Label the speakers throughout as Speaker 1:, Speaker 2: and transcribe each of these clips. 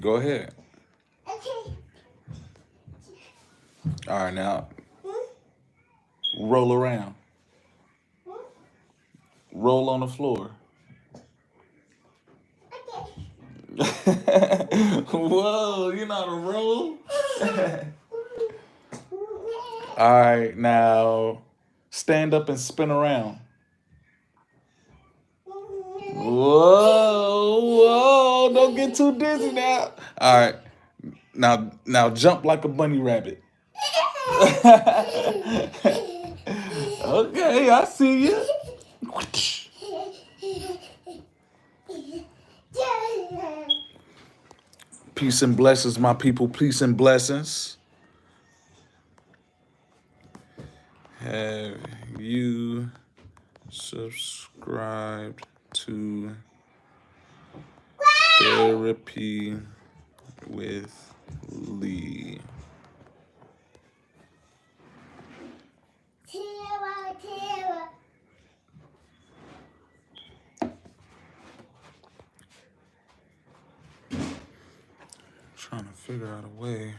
Speaker 1: Go ahead.
Speaker 2: Okay.
Speaker 1: All right, now
Speaker 2: Hmm?
Speaker 1: roll around.
Speaker 2: Hmm?
Speaker 1: Roll on the floor.
Speaker 2: Okay.
Speaker 1: Whoa, you know how to roll? All right, now stand up and spin around. Whoa, whoa, don't get too dizzy now. All right, now jump like a bunny rabbit. Okay, I see you. Peace and blessings, my people. Peace and blessings. Have you subscribed to Therapy with Lee? Trying to figure out a way.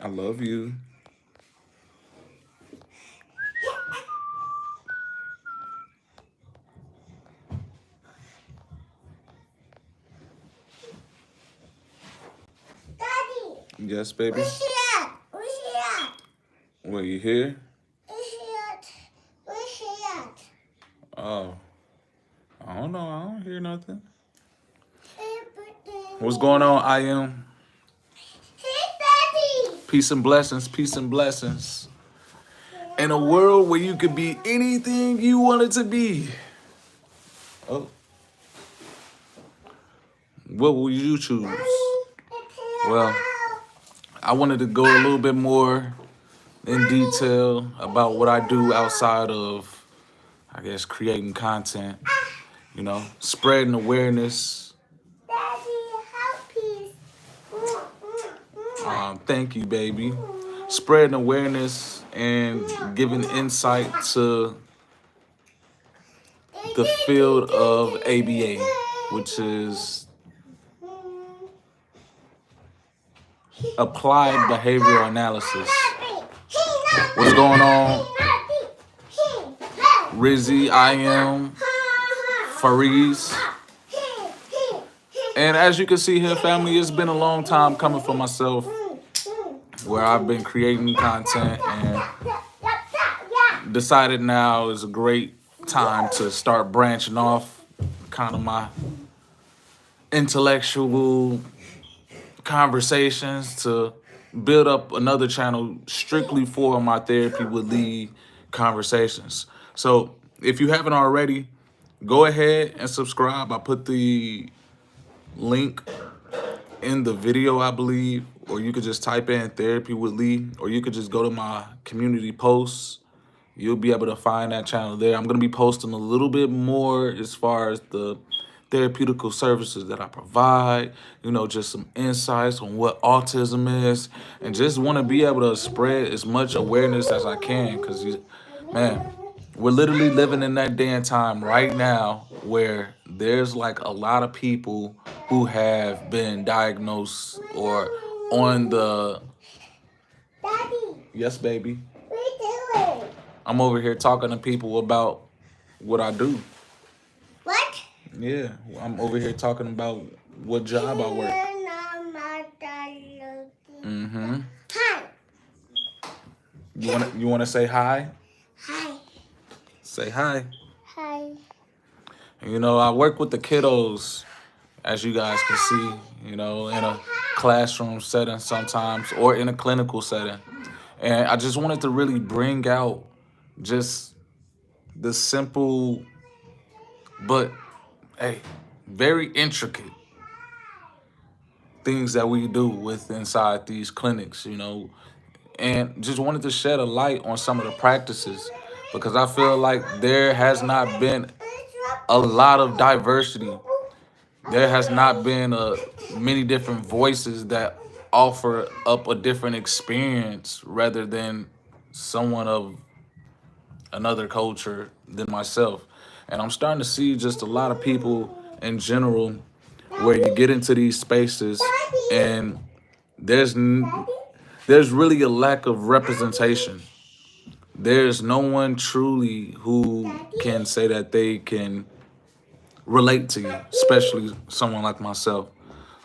Speaker 1: I love you.
Speaker 2: Daddy,
Speaker 1: Yes, baby.
Speaker 2: where's he at? Where's he at?
Speaker 1: Were you here?
Speaker 2: Where's he at? Where's he at?
Speaker 1: Oh, I don't know. I don't hear nothing.
Speaker 2: Everything.
Speaker 1: What's going on, I am?
Speaker 2: Hey, Daddy.
Speaker 1: Peace and blessings. Peace and blessings. In a world where you could be anything you wanted to be. Oh, what will you choose? Well, I wanted to go a little bit more in detail about what I do outside of, I guess, creating content, you know, spreading awareness.
Speaker 2: Daddy, help please.
Speaker 1: Thank you, baby. Spreading awareness and giving insight to the field of ABA, which is applied behavioral analysis. What's going on? Rizzy, I am, Fariz. And as you can see here, family, it's been a long time coming for myself where I've been creating content and decided now is a great time to start branching off kind of my intellectual conversations to build up another channel strictly for my Therapy with Lee conversations. So if you haven't already, go ahead and subscribe. I put the link in the video, I believe, or you could just type in Therapy with Lee, or you could just go to my community posts. You'll be able to find that channel there. I'm going to be posting a little bit more as far as the therapeutical services that I provide, you know, just some insights on what autism is, and just want to be able to spread as much awareness as I can because, man, we're literally living in that day and time right now where there's like a lot of people who have been diagnosed or on the...
Speaker 2: Daddy,
Speaker 1: Yes, baby.
Speaker 2: what are you doing?
Speaker 1: I'm over here talking to people about what I do.
Speaker 2: What?
Speaker 1: Yeah, I'm over here talking about what job I work. Mm-hmm.
Speaker 2: Hi.
Speaker 1: You wanna say hi?
Speaker 2: Hi.
Speaker 1: Say hi.
Speaker 2: Hi.
Speaker 1: You know, I work with the kiddos, as you guys can see, you know, in a classroom setting sometimes or in a clinical setting. And I just wanted to really bring out just the simple but hey, very intricate things that we do with inside these clinics, you know, and just wanted to shed a light on some of the practices because I feel like there has not been a lot of diversity. There has not been many different voices that offer up a different experience rather than someone of another culture than myself. And I'm starting to see just a lot of people in general where you get into these spaces and there's there's really a lack of representation. There's no one truly who can say that they can relate to you, especially someone like myself.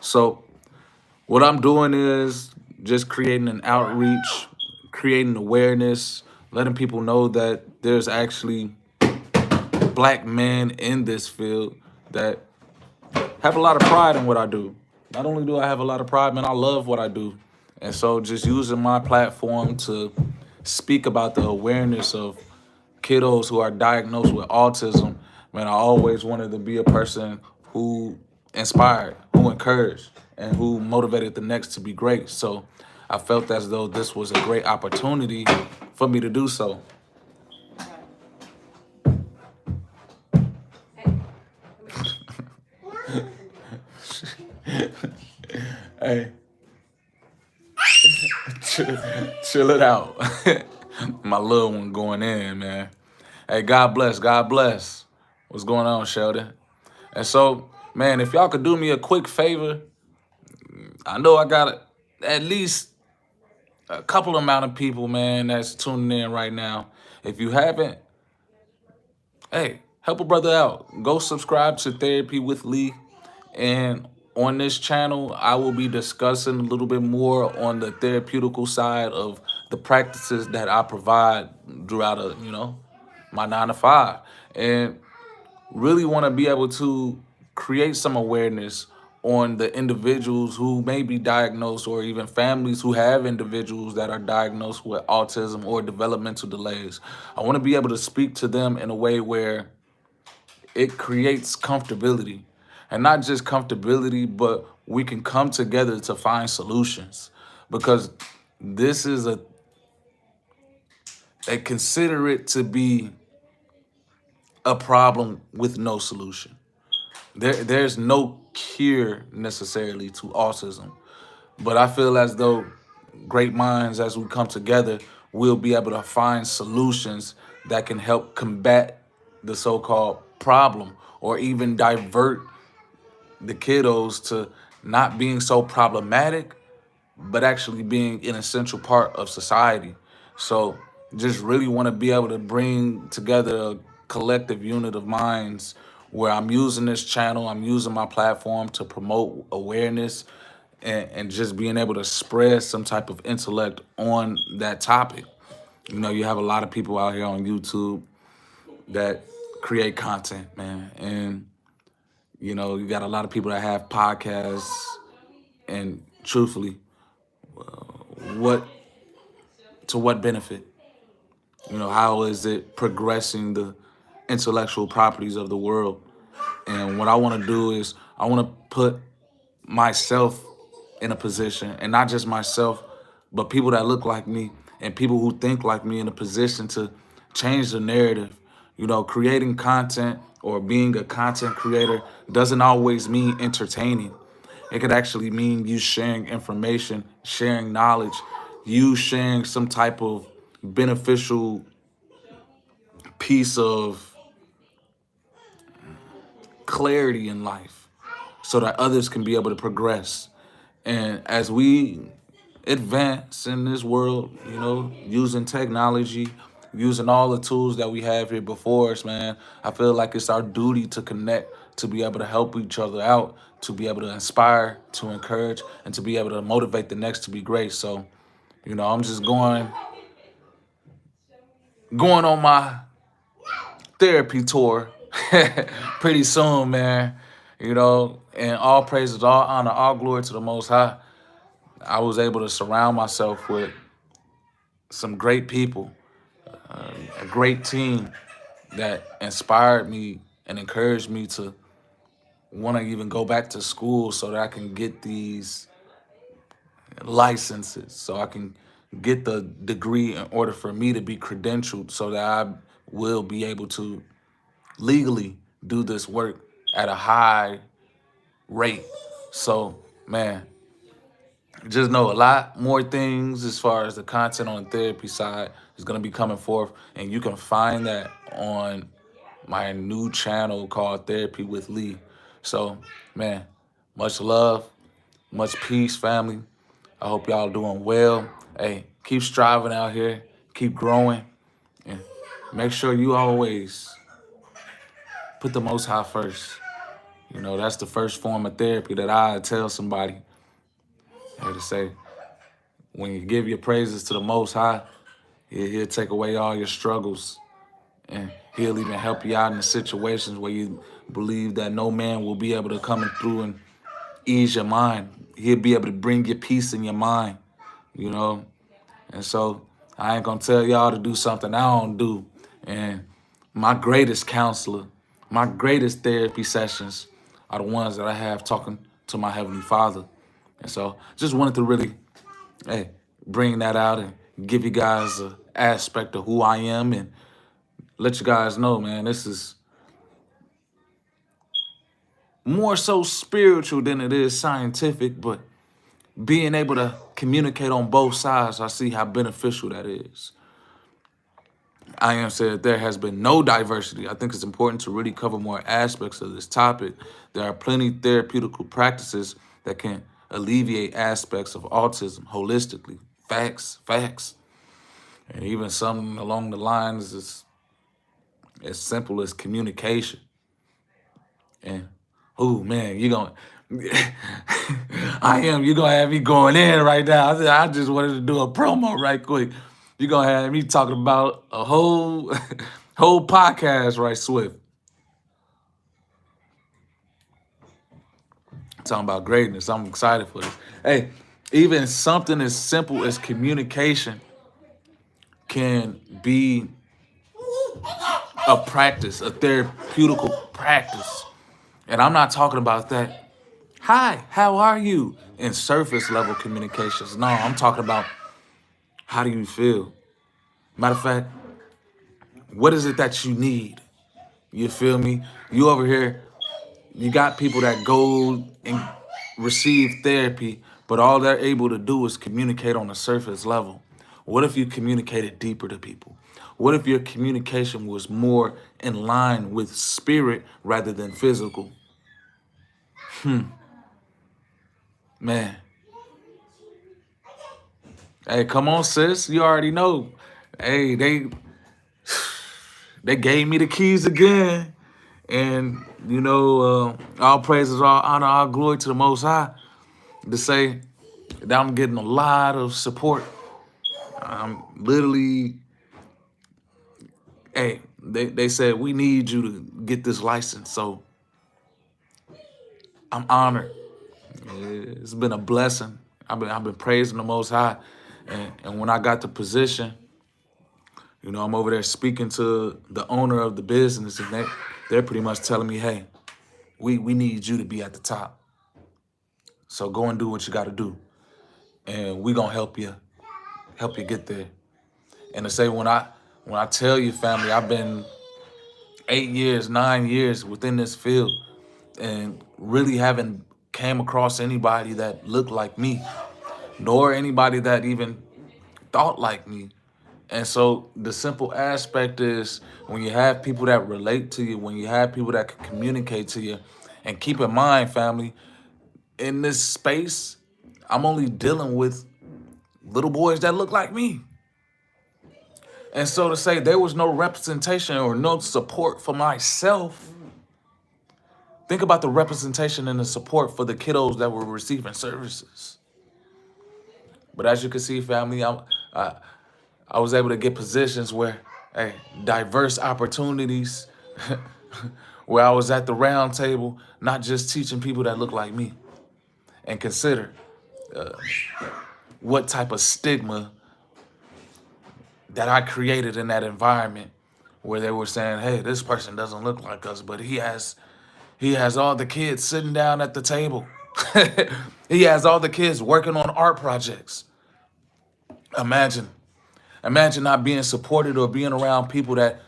Speaker 1: So what I'm doing is just creating an outreach, creating awareness, letting people know that there's actually black men in this field that have a lot of pride in what I do. Not only do I have a lot of pride, man, I love what I do. And so just using my platform to speak about the awareness of kiddos who are diagnosed with autism, man, I always wanted to be a person who inspired, who encouraged, and who motivated the next to be great. So I felt as though this was a great opportunity for me to do so. Hey, chill it out. My little one going in, man. Hey, God bless, God bless. What's going on, Sheldon? And so, man, if y'all could do me a quick favor, I know I got at least a couple amount of people, man, that's tuning in right now. If you haven't, hey, help a brother out. Go subscribe to Therapy with Lee. And on this channel, I will be discussing a little bit more on the therapeutical side of the practices that I provide throughout my 9 to 5. And really want to be able to create some awareness on the individuals who may be diagnosed or even families who have individuals that are diagnosed with autism or developmental delays. I want to be able to speak to them in a way where it creates comfortability, and not just comfortability, but we can come together to find solutions because this is they consider it to be a problem with no solution. There's no cure necessarily to autism, but I feel as though great minds, as we come together, will be able to find solutions that can help combat the so-called problem or even divert the kiddos to not being so problematic, but actually being an essential part of society. So just really want to be able to bring together a collective unit of minds where I'm using this channel, I'm using my platform to promote awareness and just being able to spread some type of intellect on that topic. You know, you have a lot of people out here on YouTube that create content, man. And, you know, you got a lot of people that have podcasts. And truthfully, what to what benefit? You know, how is it progressing the intellectual properties of the world? And what I want to do is I want to put myself in a position, and not just myself, but people that look like me and people who think like me in a position to change the narrative. You know, creating content or being a content creator doesn't always mean entertaining. It could actually mean you sharing information, sharing knowledge, you sharing some type of beneficial piece of clarity in life so that others can be able to progress. And as we advance in this world, you know, using technology, using all the tools that we have here before us, man, I feel like it's our duty to connect to be able to help each other out, to be able to inspire, to encourage, and to be able to motivate the next to be great. So, I'm just going on my therapy tour pretty soon, man. And all praises, all honor, all glory to the Most High. I was able to surround myself with some great people, a great team that inspired me and encouraged me to want to even go back to school so that I can get these licenses, so I can get the degree in order for me to be credentialed so that I will be able to legally do this work at a high rate. So, man, just know a lot more things as far as the content on the therapy side is going to be coming forth. And you can find that on my new channel called Therapy with Lee. So, man, much love, much peace, family. I hope y'all doing well. Hey, keep striving out here, keep growing, and make sure you always put the Most High first. That's the first form of therapy that I tell somebody. To say, when you give your praises to the Most High, he'll take away all your struggles, and he'll even help you out in the situations where you believe that no man will be able to come through and ease your mind. He'll be able to bring you peace in your mind, And so I ain't gonna tell y'all to do something I don't do. And my greatest counselor, my greatest therapy sessions are the ones that I have talking to my Heavenly Father. And so just wanted to really, bring that out and give you guys an aspect of who I am and let you guys know, man, this is more so spiritual than it is scientific, but being able to communicate on both sides, I see how beneficial that is. I am said there has been no diversity. I think it's important to really cover more aspects of this topic. There are plenty therapeutical practices that can alleviate aspects of autism holistically. Facts. And even some along the lines as simple as communication. And, oh, man, you're going to have me going in right now. I just wanted to do a promo right quick. You're going to have me talking about a whole podcast right swift. Talking about greatness. I'm excited for this. Hey, even something as simple as communication can be a practice, a therapeutical practice. And I'm not talking about that, hi, how are you, in surface level communications. No, I'm talking about how do you feel? Matter of fact, what is it that you need? You feel me? You over here, you got people that go and receive therapy, but all they're able to do is communicate on a surface level. What if you communicated deeper to people? What if your communication was more in line with spirit rather than physical? Man. Hey, come on, sis. You already know. Hey, they gave me the keys again. And, all praises, all honor, all glory to the Most High. To say that I'm getting a lot of support. I'm literally, they said, we need you to get this license. So I'm honored. It's been a blessing. I've been praising the Most High. And when I got the position, I'm over there speaking to the owner of the business, and they're pretty much telling me, hey, we need you to be at the top. So go and do what you got to do. And we going to help you get there. And to say, when I tell you, family, I've been 8 years, 9 years within this field and really haven't came across anybody that looked like me, nor anybody that even thought like me. And so the simple aspect is, when you have people that relate to you, when you have people that can communicate to you, and keep in mind, family, in this space, I'm only dealing with little boys that look like me. And so to say there was no representation or no support for myself, Think about the representation and the support for the kiddos that were receiving services. But as you can see, family, I was able to get positions where, hey, diverse opportunities, where I was at the round table, not just teaching people that look like me. And consider what type of stigma that I created in that environment where they were saying, hey, this person doesn't look like us, but he has all the kids sitting down at the table. He has all the kids working on art projects. Imagine not being supported or being around people that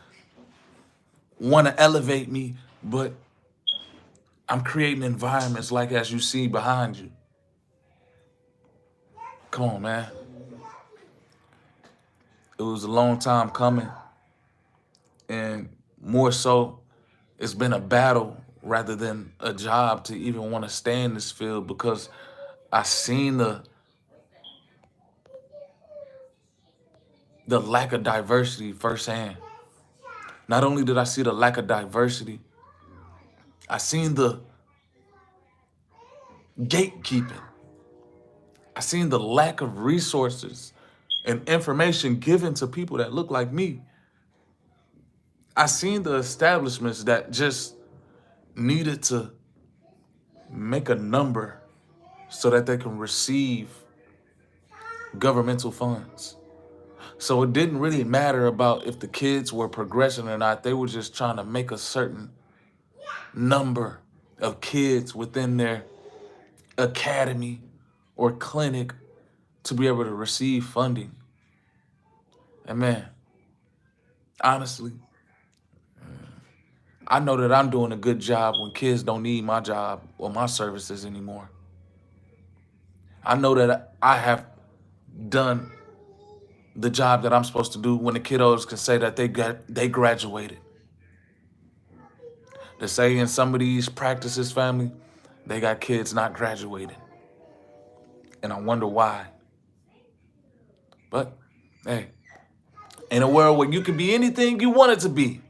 Speaker 1: want to elevate me, but I'm creating environments like as you see behind you. Come on, man. It was a long time coming, and more so, it's been a battle rather than a job to even want to stay in this field, because I seen the lack of diversity firsthand. Not only did I see the lack of diversity, I seen the gatekeeping. I seen the lack of resources and information given to people that look like me. I seen the establishments that just needed to make a number so that they can receive governmental funds. So it didn't really matter about if the kids were progressing or not. They were just trying to make a certain number of kids within their academy or clinic to be able to receive funding. And man, honestly, I know that I'm doing a good job when kids don't need my job or my services anymore. I know that I have done the job that I'm supposed to do when the kiddos can say that they graduated. To say in some of these practices, family, they got kids not graduating. And I wonder why. But hey, in a world where you can be anything you want it to be,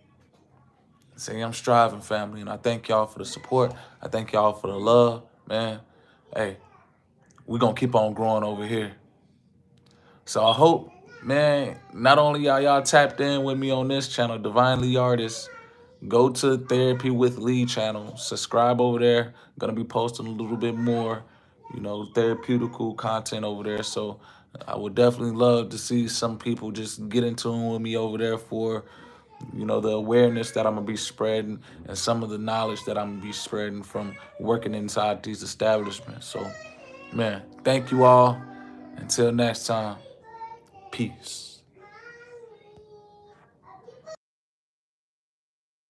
Speaker 1: say I'm striving, family, and I thank y'all for the support. I thank y'all for the love, man. Hey, we're gonna keep on growing over here. So I hope, man, not only are y'all tapped in with me on this channel, Divine Lee Artist, go to Therapy with Lee channel, subscribe over there. Gonna be posting a little bit more, therapeutical content over there. So I would definitely love to see some people just get in tune with me over there for, the awareness that I'm gonna be spreading and some of the knowledge that I'm gonna be spreading from working inside these establishments. So, man, thank you all. Until next time, peace.